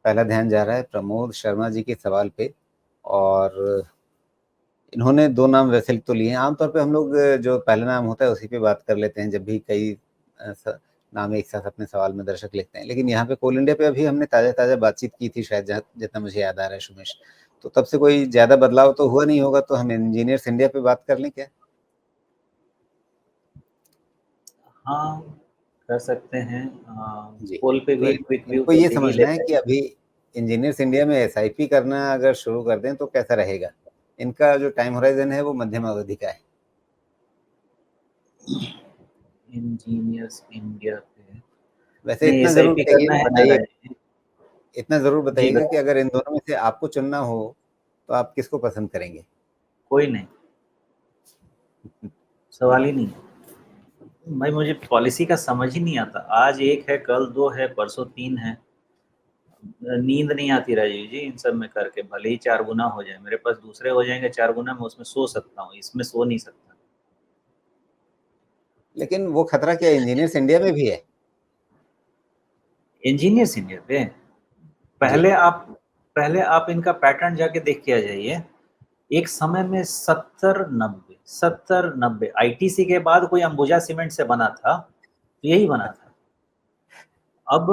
पहला ध्यान जा रहा है प्रमोद शर्मा जी के सवाल पे। और इन्होंने दो नाम वैसे तो लिए हैं। आमतौर पे हम लोग जो पहला नाम होता है उसी पे बात कर लेते हैं जब भी कई नाम एक साथ अपने सवाल में दर्शक लिखते हैं। लेकिन यहाँ पे कोल इंडिया पे अभी हमने ताज़ा ताज़ा बातचीत की थी शायद, जितना मुझे याद आ रहा है सुमेश। तो तब से कोई ज़्यादा बदलाव तो हुआ नहीं होगा, तो हम इंजीनियर्स इंडिया पे बात कर लें क्या? हाँ, कर सकते हैं। जी। पोल पे तो भी क्विक व्यू इनको तो ये दे ही समझना है लेते कि हैं। अभी इंजीनियर्स इंडिया में एसआईपी करना अगर शुरू कर दें तो कैसा रहेगा। इनका जो टाइम होराइजन है वो मध्यम अवधि का है। इंजीनियर्स इंडिया पे वैसे नहीं, इतना जरूर एसआईपी कहिए करना है ना बताइए, राज। इतना जरूर जी बताइएगा कि बताइए। अगर इन दोनों में से आपको चुनना हो तो आप किसको पसंद करेंगे? कोई नहीं, सवाल ही नहीं है भाई। मुझे पॉलिसी का समझ ही नहीं आता। आज एक है, कल दो है, परसों तीन है। नींद नहीं आती राजीव जी इन सब में करके। भले ही 4 गुना हो जाए, मेरे पास दूसरे हो जाएंगे 4 गुना, मैं उसमें सो सकता हूँ, इसमें सो नहीं सकता। लेकिन वो खतरा क्या इंजीनियर्स इंडिया में भी है? इंजीनियर्स इंडिया पे जी। पहले आप पहले आप इनका पैटर्न जाके देख के आ जाइए। एक समय में 70-90 आईटीसी के बाद कोई अंबुजा सीमेंट से बना था, तो यही बना था। अब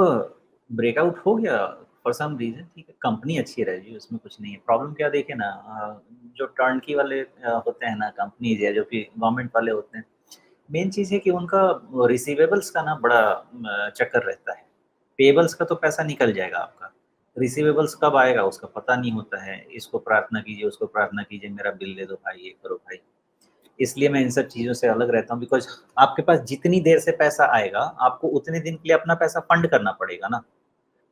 ब्रेकआउट हो गया फॉर सम रीजन, ठीक है, कंपनी अच्छी रहेगी, उसमें कुछ नहीं है। प्रॉब्लम क्या देखे ना, जो टर्नकी वाले होते हैं ना कंपनीज, या जो कि गवर्नमेंट वाले होते हैं, मेन चीज़ है कि उनका रिसीवेबल्स का ना बड़ा चक्कर रहता है। पेबल्स का तो पैसा निकल जाएगा आपका, रिसीवेबल्स कब आएगा उसका पता नहीं होता है। इसको प्रार्थना कीजिए, उसको प्रार्थना कीजिए, मेरा बिल दे दो भाई, ये करो भाई। इसलिए मैं इन सब चीज़ों से अलग रहता हूँ, बिकॉज़ आपके पास जितनी देर से पैसा आएगा, आपको उतने दिन के लिए अपना पैसा फंड करना पड़ेगा ना।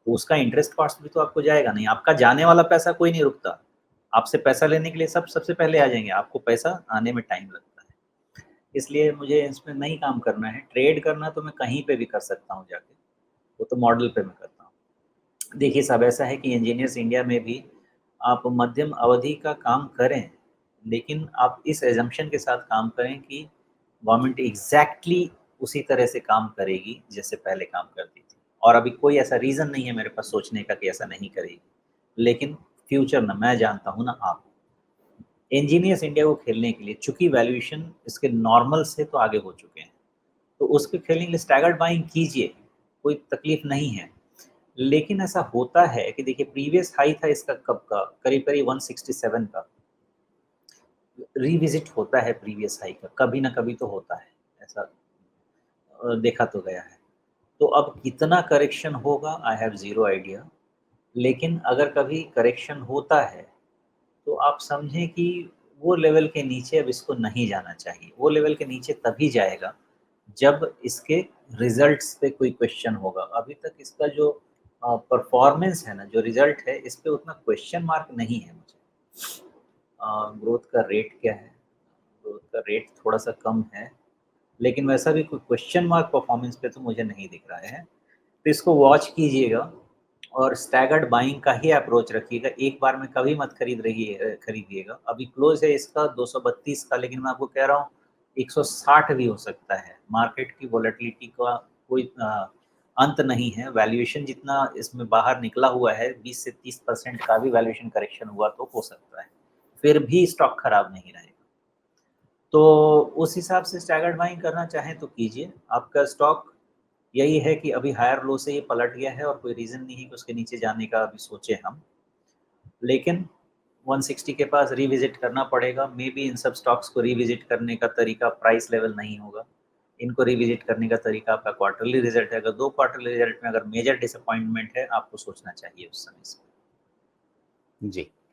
तो उसका इंटरेस्ट कॉस्ट भी तो आपको जाएगा नहीं। आपका जाने वाला पैसा कोई नहीं रुकता। आपसे पैसा लेने के लिए सब सबसे पहले आ जाएँगे, आपको पैसा आने में टाइम लगता है। इसलिए मुझे इसमें नहीं काम करना है। ट्रेड करना तो मैं कहीं पे भी कर सकता हूँ जाके, वो तो मॉडल पे मैं करता हूँ। देखिए साहब, ऐसा है कि इंजीनियर्स इंडिया में भी आप मध्यम अवधि का काम करें, लेकिन आप इस असम्पशन के साथ काम करें कि गवर्नमेंट एग्ज़ैक्टली उसी तरह से काम करेगी जैसे पहले काम करती थी। और अभी कोई ऐसा रीज़न नहीं है मेरे पास सोचने का कि ऐसा नहीं करेगी। लेकिन फ्यूचर ना मैं जानता हूँ ना आप। इंजीनियर्स इंडिया को खेलने के लिए चूँकि वैल्यूएशन इसके नॉर्मल से तो आगे हो चुके हैं, तो उसके खेलने के लिए स्टैगर्ड बाइंग कीजिए, कोई तकलीफ नहीं है। लेकिन ऐसा होता है कि देखिए प्रीवियस हाई था इसका कब का, करीब-करीब 167 का। रिविज़िट होता है प्रीवियस हाई का, कभी ना कभी तो होता है, ऐसा देखा तो गया है। तो अब कितना करेक्शन होगा, आई हैव ज़ीरो आइडिया। लेकिन अगर कभी करेक्शन होता है, तो आप समझें कि वो लेवल के नीचे अब इसको नहीं जाना चाहिए। वो लेवल के नीचे तभी जाएगा, जब इसके रिज़ल्ट्स पे कोई क्वेश्चन होगा। अभी तक इसका जो परफ़ॉर्मेंस है ना, जो रिज़ल्ट है, इस पे उतना क्वेश्चन मार्क नहीं है मुझे। ग्रोथ का रेट क्या है? ग्रोथ का रेट थोड़ा-सा कम है, लेकिन वैसा भी कोई क्वेश्चन मार्क परफ़ॉर्मेंस पे तो मुझे नहीं दिख रहा है। तो इसको वॉच कीजिएगा और स्टैगर्ड बाइंग का ही अप्रोच रखिएगा। एक बार में कभी मत खरीदिएगा। अभी क्लोज़ है इसका 232 का, लेकिन मैं आपको कह रहा हूँ 160 भी हो सकता है। मार्केट की वोलेटिलिटी का कोई अंत नहीं है। वैल्यूएशन जितना इसमें बाहर निकला हुआ है, 20 से 30% का भी वैल्यूएशन करेक्शन हुआ तो हो सकता है। फिर भी स्टॉक खराब नहीं रहेगा। तो उस हिसाब से स्टैगर्ड बाइंग करना चाहें तो कीजिए। आपका स्टॉक यही है कि अभी हायर लो से ये पलट गया है और कोई रीज़न नहीं है कि उसके नीचे जाने का अभी सोचें हम। लेकिन 160 के पास रिविज़िट करना पड़ेगा। मेबी इन सब स्टॉक्स को रिविज़िट करने का तरीका प्राइस लेवल नहीं होगा। इनको रिविज़िट करने का तरीका आपका क्वार्टरली रिज़ल्ट है। अगर 2 क्वार्टरली रिज़ल्ट में अगर मेजर डिसअपॉइंटमेंट है, आपको सोचना चाहिए उस समय से। जी।